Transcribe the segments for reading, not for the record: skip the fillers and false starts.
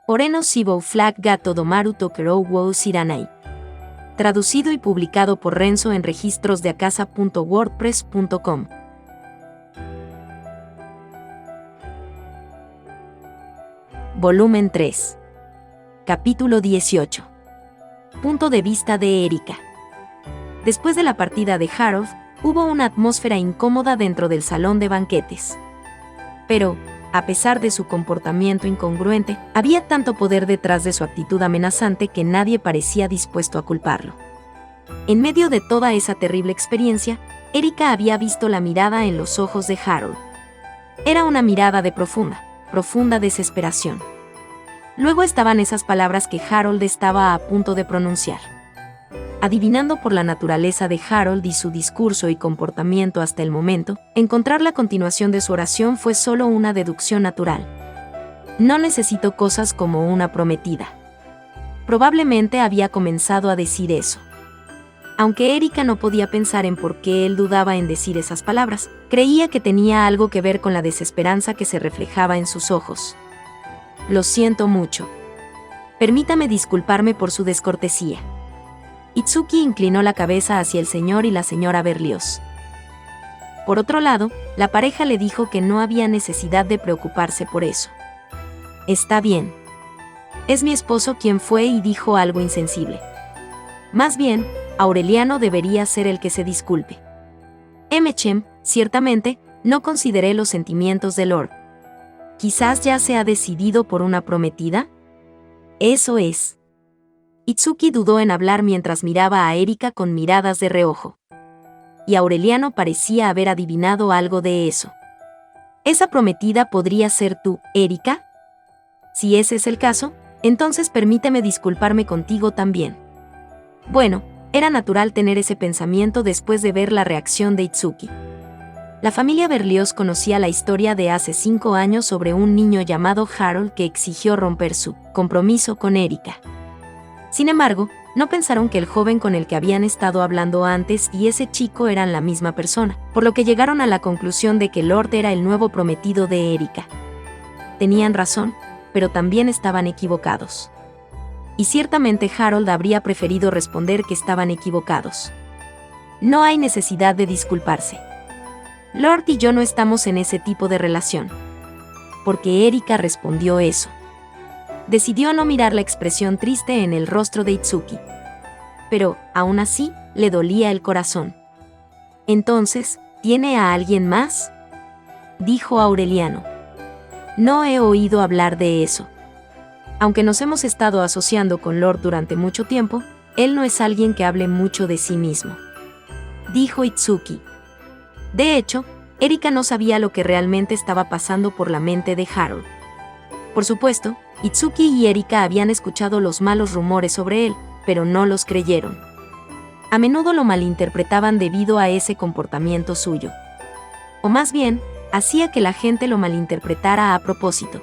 Oreno Sibou Flag Gato Domaru Tokerou Wou Siranai. Traducido y publicado por Renzo en registrosdeacasa.wordpress.com. Volumen 3. Capítulo 18. Punto de vista de Erika. Después de la partida de Harold, hubo una atmósfera incómoda dentro del salón de banquetes. Pero, a pesar de su comportamiento incongruente, había tanto poder detrás de su actitud amenazante que nadie parecía dispuesto a culparlo. En medio de toda esa terrible experiencia, Erika había visto la mirada en los ojos de Harold. Era una mirada de profunda desesperación. Luego estaban esas palabras que Harold estaba a punto de pronunciar. Adivinando por la naturaleza de Harold y su discurso y comportamiento hasta el momento, encontrar la continuación de su oración fue solo una deducción natural. No necesitó cosas como una prometida. Probablemente había comenzado a decir eso. Aunque Erika no podía pensar en por qué él dudaba en decir esas palabras, creía que tenía algo que ver con la desesperanza que se reflejaba en sus ojos. Lo siento mucho. Permítame disculparme por su descortesía. Itsuki inclinó la cabeza hacia el señor y la señora Berlioz. Por otro lado, la pareja le dijo que no había necesidad de preocuparse por eso. Está bien. Es mi esposo quien fue y dijo algo insensible. Más bien, Aureliano debería ser el que se disculpe. Mchem, ciertamente, no consideré los sentimientos de Lord. Quizás ya se ha decidido por una prometida. Eso es. Itsuki dudó en hablar mientras miraba a Erika con miradas de reojo. Y Aureliano parecía haber adivinado algo de eso. ¿Esa prometida podría ser tú, Erika? Si ese es el caso, entonces permíteme disculparme contigo también. Bueno, era natural tener ese pensamiento después de ver la reacción de Itsuki. La familia Berlioz conocía la historia de hace 5 años sobre un niño llamado Harold que exigió romper su compromiso con Erika. Sin embargo, no pensaron que el joven con el que habían estado hablando antes y ese chico eran la misma persona, por lo que llegaron a la conclusión de que Lord era el nuevo prometido de Erika. Tenían razón, pero también estaban equivocados. Y ciertamente Harold habría preferido responder que estaban equivocados. No hay necesidad de disculparse. Lord y yo no estamos en ese tipo de relación. Porque Erika respondió eso. Decidió no mirar la expresión triste en el rostro de Itsuki. Pero, aún así, le dolía el corazón. Entonces, ¿tiene a alguien más?, dijo Aureliano. No he oído hablar de eso. Aunque nos hemos estado asociando con Lord durante mucho tiempo, él no es alguien que hable mucho de sí mismo, dijo Itsuki. De hecho, Erika no sabía lo que realmente estaba pasando por la mente de Harold. Por supuesto, Itsuki y Erika habían escuchado los malos rumores sobre él, pero no los creyeron. A menudo lo malinterpretaban debido a ese comportamiento suyo. O más bien, hacía que la gente lo malinterpretara a propósito.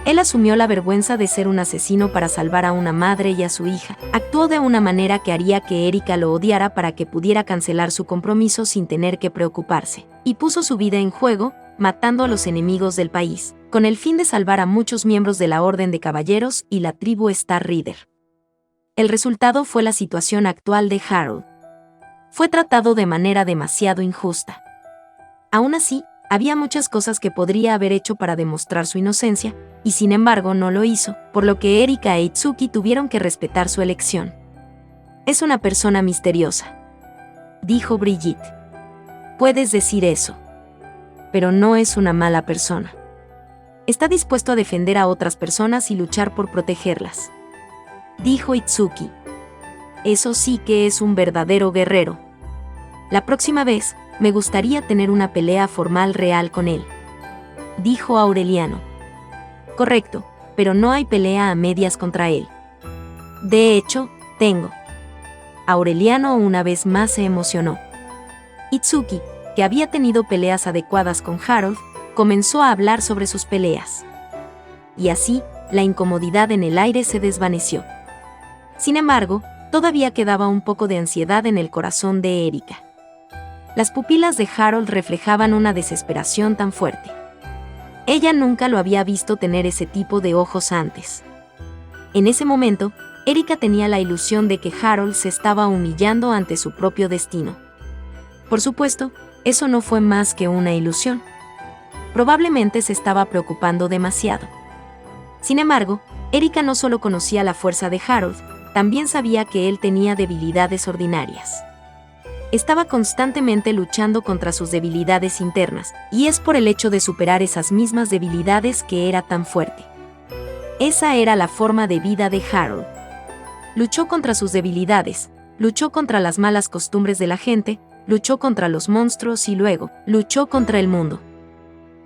Él asumió la vergüenza de ser un asesino para salvar a una madre y a su hija. Actuó de una manera que haría que Erika lo odiara para que pudiera cancelar su compromiso sin tener que preocuparse. Y puso su vida en juego, matando a los enemigos del país, con el fin de salvar a muchos miembros de la Orden de Caballeros y la tribu Star Reader. El resultado fue la situación actual de Harold. Fue tratado de manera demasiado injusta. Aún así, había muchas cosas que podría haber hecho para demostrar su inocencia, y sin embargo no lo hizo, por lo que Erika e Itsuki tuvieron que respetar su elección. Es una persona misteriosa, dijo Brigitte. Puedes decir eso. Pero no es una mala persona. Está dispuesto a defender a otras personas y luchar por protegerlas, dijo Itsuki. Eso sí que es un verdadero guerrero. La próxima vez, me gustaría tener una pelea formal real con él, dijo Aureliano. Correcto, pero no hay pelea a medias contra él. De hecho, tengo. Aureliano una vez más se emocionó. Itsuki, que había tenido peleas adecuadas con Harold, comenzó a hablar sobre sus peleas. Y así, la incomodidad en el aire se desvaneció. Sin embargo, todavía quedaba un poco de ansiedad en el corazón de Erika. Las pupilas de Harold reflejaban una desesperación tan fuerte. Ella nunca lo había visto tener ese tipo de ojos antes. En ese momento, Erika tenía la ilusión de que Harold se estaba humillando ante su propio destino. Por supuesto, eso no fue más que una ilusión. Probablemente se estaba preocupando demasiado. Sin embargo, Erika no solo conocía la fuerza de Harold, también sabía que él tenía debilidades ordinarias. Estaba constantemente luchando contra sus debilidades internas, y es por el hecho de superar esas mismas debilidades que era tan fuerte. Esa era la forma de vida de Harold. Luchó contra sus debilidades, luchó contra las malas costumbres de la gente, luchó contra los monstruos y luego, luchó contra el mundo.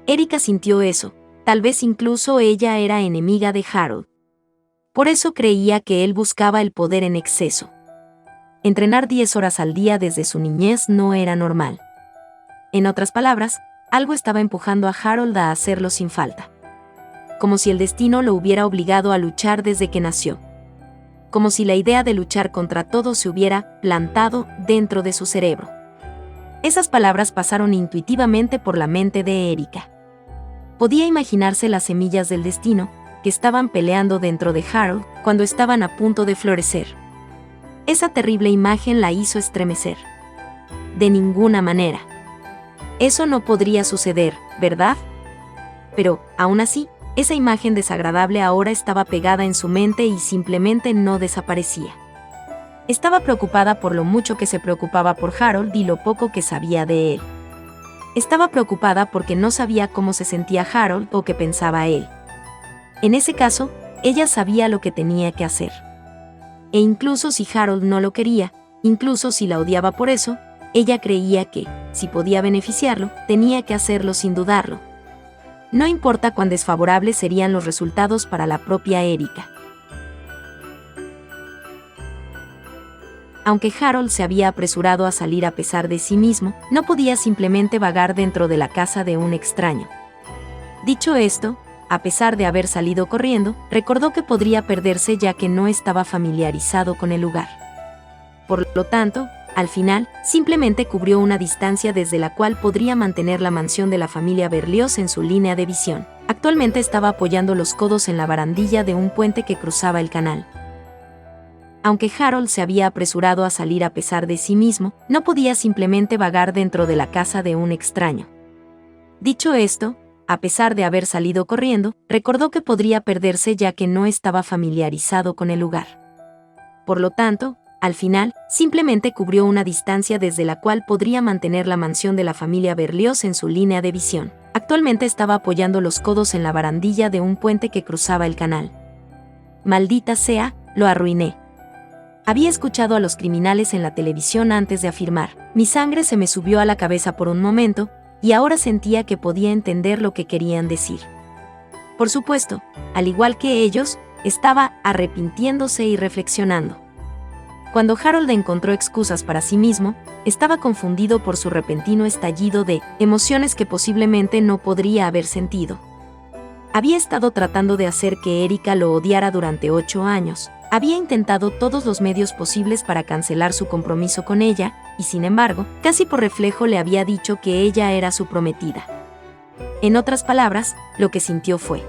Erika sintió eso, tal vez incluso ella era enemiga de Harold. Por eso creía que él buscaba el poder en exceso. Entrenar 10 horas al día desde su niñez no era normal. En otras palabras, algo estaba empujando a Harold a hacerlo sin falta. Como si el destino lo hubiera obligado a luchar desde que nació. Como si la idea de luchar contra todo se hubiera plantado dentro de su cerebro. Esas palabras pasaron intuitivamente por la mente de Erika. Podía imaginarse las semillas del destino que estaban peleando dentro de Harold cuando estaban a punto de florecer. Esa terrible imagen la hizo estremecer. De ninguna manera. Eso no podría suceder, ¿verdad? Pero, aún así, esa imagen desagradable ahora estaba pegada en su mente y simplemente no desaparecía. Estaba preocupada por lo mucho que se preocupaba por Harold y lo poco que sabía de él. Estaba preocupada porque no sabía cómo se sentía Harold o qué pensaba él. En ese caso, ella sabía lo que tenía que hacer. E incluso si Harold no lo quería, incluso si la odiaba por eso, ella creía que, si podía beneficiarlo, tenía que hacerlo sin dudarlo. No importa cuán desfavorables serían los resultados para la propia Erika. Aunque Harold se había apresurado a salir a pesar de sí mismo, no podía simplemente vagar dentro de la casa de un extraño. Dicho esto, a pesar de haber salido corriendo, recordó que podría perderse ya que no estaba familiarizado con el lugar. Por lo tanto, al final, simplemente cubrió una distancia desde la cual podría mantener la mansión de la familia Berlioz en su línea de visión. Actualmente estaba apoyando los codos en la barandilla de un puente que cruzaba el canal. Aunque Harold se había apresurado a salir a pesar de sí mismo, no podía simplemente vagar dentro de la casa de un extraño. Dicho esto, a pesar de haber salido corriendo, recordó que podría perderse ya que no estaba familiarizado con el lugar. Por lo tanto, al final, simplemente cubrió una distancia desde la cual podría mantener la mansión de la familia Berlioz en su línea de visión. Actualmente estaba apoyando los codos en la barandilla de un puente que cruzaba el canal. Maldita sea, lo arruiné. Había escuchado a los criminales en la televisión antes de afirmar. Mi sangre se me subió a la cabeza por un momento, y ahora sentía que podía entender lo que querían decir. Por supuesto, al igual que ellos, estaba arrepintiéndose y reflexionando. Cuando Harold encontró excusas para sí mismo, estaba confundido por su repentino estallido de emociones que posiblemente no podría haber sentido. Había estado tratando de hacer que Erika lo odiara durante 8 años. Había intentado todos los medios posibles para cancelar su compromiso con ella, y sin embargo, casi por reflejo le había dicho que ella era su prometida. En otras palabras, lo que sintió fue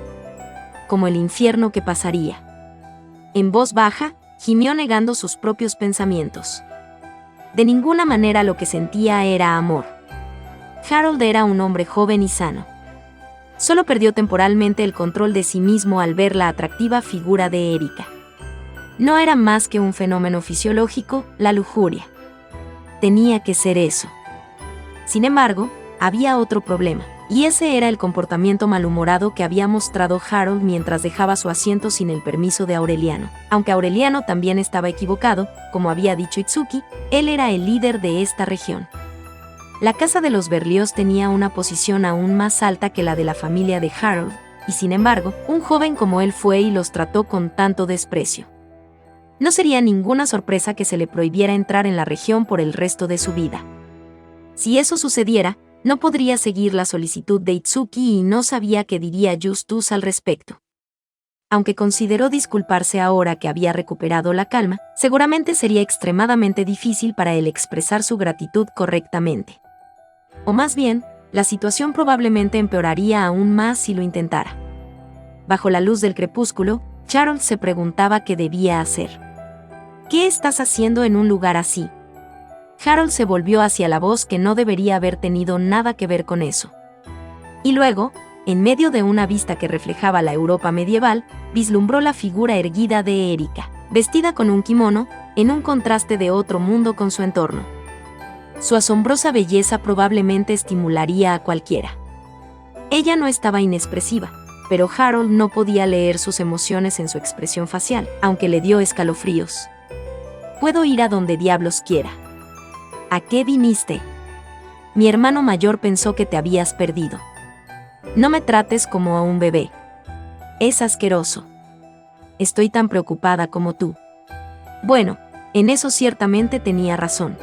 como el infierno que pasaría. En voz baja, gimió negando sus propios pensamientos. De ninguna manera lo que sentía era amor. Harold era un hombre joven y sano. Solo perdió temporalmente el control de sí mismo al ver la atractiva figura de Erika. No era más que un fenómeno fisiológico, la lujuria. Tenía que ser eso. Sin embargo, había otro problema, y ese era el comportamiento malhumorado que había mostrado Harold mientras dejaba su asiento sin el permiso de Aureliano. Aunque Aureliano también estaba equivocado, como había dicho Itsuki, él era el líder de esta región. La casa de los Berlioz tenía una posición aún más alta que la de la familia de Harold, y sin embargo, un joven como él fue y los trató con tanto desprecio. No sería ninguna sorpresa que se le prohibiera entrar en la región por el resto de su vida. Si eso sucediera, no podría seguir la solicitud de Itsuki y no sabía qué diría Justus al respecto. Aunque consideró disculparse ahora que había recuperado la calma, seguramente sería extremadamente difícil para él expresar su gratitud correctamente. O más bien, La situación probablemente empeoraría aún más si lo intentara. Bajo la luz del crepúsculo, Harold se preguntaba qué debía hacer. ¿Qué estás haciendo en un lugar así? Harold se volvió hacia la voz que no debería haber tenido nada que ver con eso. Y luego, en medio de una vista que reflejaba la Europa medieval, vislumbró la figura erguida de Erika, vestida con un kimono, en un contraste de otro mundo con su entorno. Su asombrosa belleza probablemente estimularía a cualquiera. Ella no estaba inexpresiva, pero Harold no podía leer sus emociones en su expresión facial, aunque le dio escalofríos. «Puedo ir a donde diablos quiera». «¿A qué viniste?» «Mi hermano mayor pensó que te habías perdido». «No me trates como a un bebé. Es asqueroso. Estoy tan preocupada como tú». Bueno, en eso ciertamente tenía razón.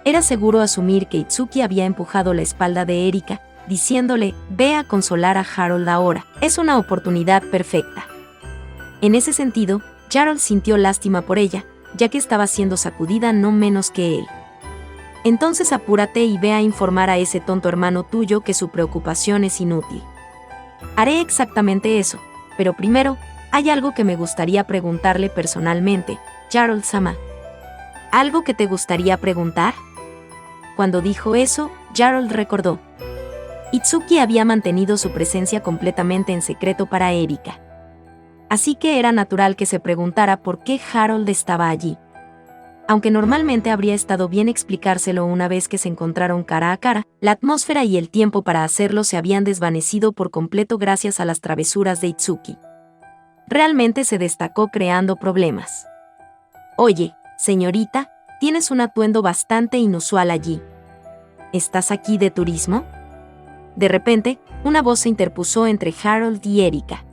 Era seguro asumir que Itsuki había empujado la espalda de Erika, diciéndole, «Ve a consolar a Harold ahora, es una oportunidad perfecta». En ese sentido, Harold sintió lástima por ella, ya que estaba siendo sacudida no menos que él. «Entonces apúrate y ve a informar a ese tonto hermano tuyo que su preocupación es inútil». «Haré exactamente eso, pero primero, hay algo que me gustaría preguntarle personalmente, Harold-sama». «¿Algo que te gustaría preguntar?» Cuando dijo eso, Harold recordó. Itsuki había mantenido su presencia completamente en secreto para Erika. Así que era natural que se preguntara por qué Harold estaba allí. Aunque normalmente habría estado bien explicárselo una vez que se encontraron cara a cara, la atmósfera y el tiempo para hacerlo se habían desvanecido por completo gracias a las travesuras de Itsuki. Realmente se destacó creando problemas. «Oye, señorita, tienes un atuendo bastante inusual allí. ¿Estás aquí de turismo?» De repente, una voz se interpuso entre Harold y Erika.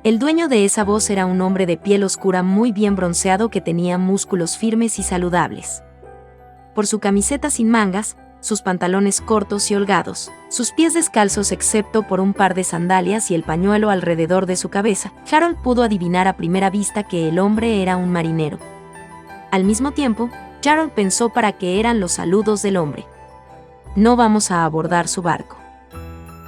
El dueño de esa voz era un hombre de piel oscura muy bien bronceado que tenía músculos firmes y saludables. Por su camiseta sin mangas, sus pantalones cortos y holgados, sus pies descalzos excepto por un par de sandalias y el pañuelo alrededor de su cabeza, Harold pudo adivinar a primera vista que el hombre era un marinero. Al mismo tiempo, Harold pensó para qué eran los saludos del hombre. «No vamos a abordar su barco».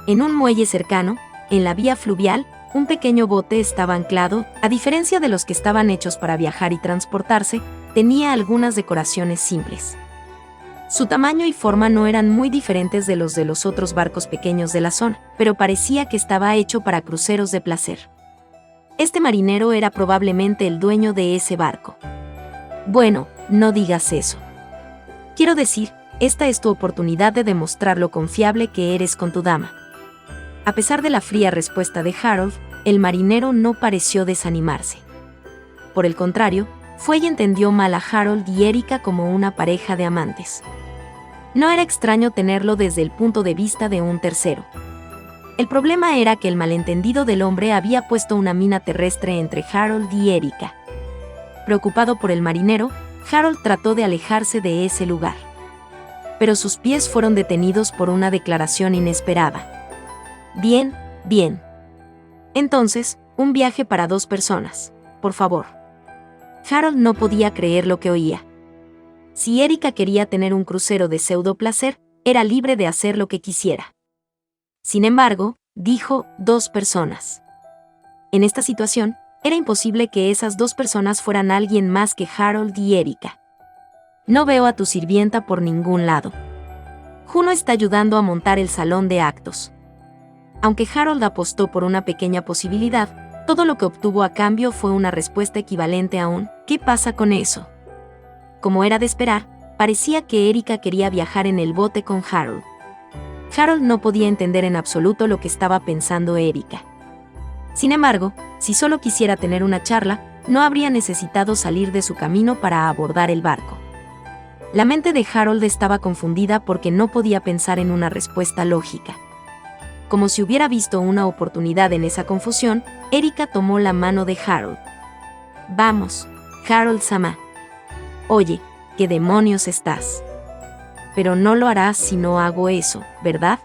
En un muelle cercano, en la vía fluvial, un pequeño bote estaba anclado, a diferencia de los que estaban hechos para viajar y transportarse, tenía algunas decoraciones simples. Su tamaño y forma no eran muy diferentes de los otros barcos pequeños de la zona, pero parecía que estaba hecho para cruceros de placer. Este marinero era probablemente el dueño de ese barco. «Bueno, no digas eso. Quiero decir, esta es tu oportunidad de demostrar lo confiable que eres con tu dama». A pesar de la fría respuesta de Harold, el marinero no pareció desanimarse. Por el contrario, fue y entendió mal a Harold y Erika como una pareja de amantes. No era extraño tenerlo desde el punto de vista de un tercero. El problema era que el malentendido del hombre había puesto una mina terrestre entre Harold y Erika. Preocupado por el marinero, Harold trató de alejarse de ese lugar. Pero sus pies fueron detenidos por una declaración inesperada. «Bien, bien. Entonces, un viaje para 2 personas, por favor». Harold no podía creer lo que oía. Si Erika quería tener un crucero de pseudo placer, era libre de hacer lo que quisiera. Sin embargo, dijo 2 personas. En esta situación, era imposible que esas 2 personas fueran alguien más que Harold y Erika. «No veo a tu sirvienta por ningún lado. Juno está ayudando a montar el salón de actos». Aunque Harold apostó por una pequeña posibilidad, todo lo que obtuvo a cambio fue una respuesta equivalente a un «¿Qué pasa con eso?». Como era de esperar, parecía que Erika quería viajar en el bote con Harold. Harold no podía entender en absoluto lo que estaba pensando Erika. Sin embargo, si solo quisiera tener una charla, no habría necesitado salir de su camino para abordar el barco. La mente de Harold estaba confundida porque no podía pensar en una respuesta lógica. Como si hubiera visto una oportunidad en esa confusión, Erika tomó la mano de Harold. «Vamos, Harold-sama. Oye, ¿qué demonios estás? Pero no lo harás si no hago eso, ¿verdad?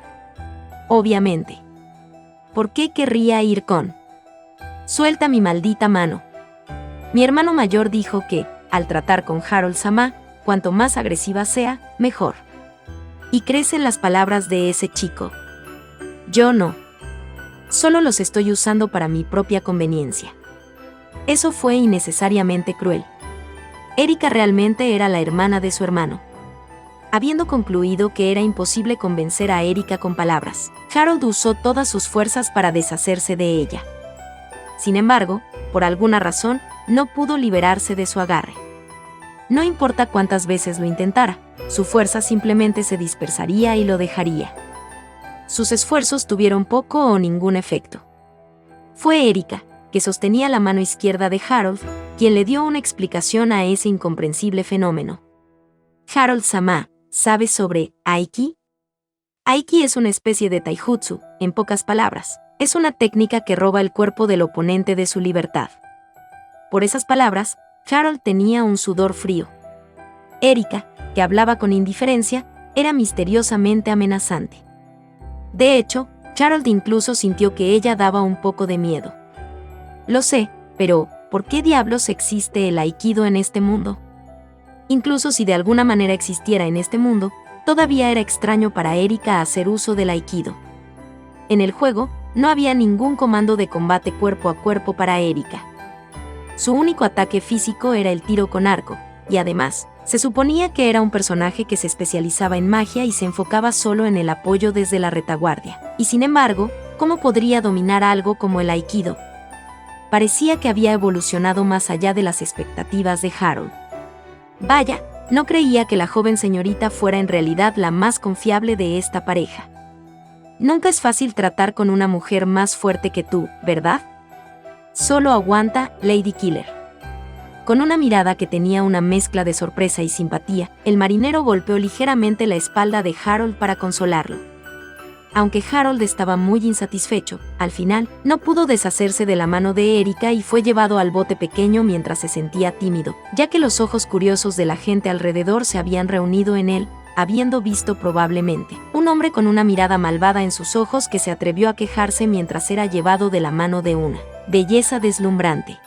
Obviamente. ¿Por qué querría ir con? Suelta mi maldita mano». Mi hermano mayor dijo que, al tratar con Harold-sama, cuanto más agresiva sea, mejor. ¿Y crees en las palabras de ese chico? Yo no. Solo los estoy usando para mi propia conveniencia. Eso fue innecesariamente cruel. Erika realmente era la hermana de su hermano. Habiendo concluido que era imposible convencer a Erika con palabras, Harold usó todas sus fuerzas para deshacerse de ella. Sin embargo, por alguna razón, no pudo liberarse de su agarre. No importa cuántas veces lo intentara, su fuerza simplemente se dispersaría y lo dejaría. Sus esfuerzos tuvieron poco o ningún efecto. Fue Erika, que sostenía la mano izquierda de Harold, quien le dio una explicación a ese incomprensible fenómeno. Harold-sama, ¿sabes sobre Aiki? Aiki es una especie de taijutsu, en pocas palabras. Es una técnica que roba el cuerpo del oponente de su libertad. Por esas palabras, Harold tenía un sudor frío. Erika, que hablaba con indiferencia, era misteriosamente amenazante. De hecho, Harold incluso sintió que ella daba un poco de miedo. Lo sé, pero ¿por qué diablos existe el Aikido en este mundo? Incluso si de alguna manera existiera en este mundo, todavía era extraño para Erika hacer uso del Aikido. En el juego, no había ningún comando de combate cuerpo a cuerpo para Erika. Su único ataque físico era el tiro con arco, y además, se suponía que era un personaje que se especializaba en magia y se enfocaba solo en el apoyo desde la retaguardia. Y sin embargo, ¿cómo podría dominar algo como el Aikido? Parecía que había evolucionado más allá de las expectativas de Harold. Vaya, no creía que la joven señorita fuera en realidad la más confiable de esta pareja. Nunca es fácil tratar con una mujer más fuerte que tú, ¿verdad? Solo aguanta, Lady Killer. Con una mirada que tenía una mezcla de sorpresa y simpatía, el marinero golpeó ligeramente la espalda de Harold para consolarlo. Aunque Harold estaba muy insatisfecho, al final, no pudo deshacerse de la mano de Erika y fue llevado al bote pequeño mientras se sentía tímido, ya que los ojos curiosos de la gente alrededor se habían reunido en él, habiendo visto probablemente un hombre con una mirada malvada en sus ojos que se atrevió a quejarse mientras era llevado de la mano de una belleza deslumbrante.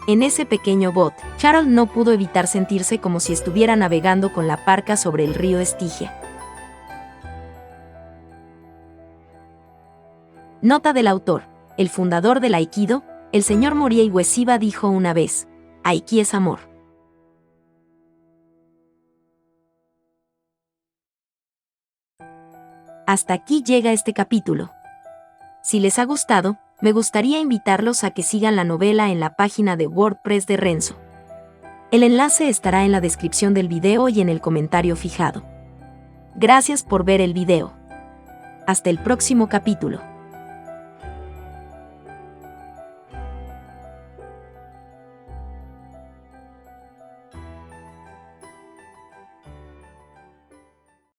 En ese pequeño bote, Harold no pudo evitar sentirse como si estuviera navegando con la parca sobre el río Estigia. Nota del autor: el fundador del Aikido, el señor Morihei Ueshiba, dijo una vez: Aiki es amor. Hasta aquí llega este capítulo. Si les ha gustado, me gustaría invitarlos a que sigan la novela en la página de WordPress de Renzo. El enlace estará en la descripción del video y en el comentario fijado. Gracias por ver el video. Hasta el próximo capítulo.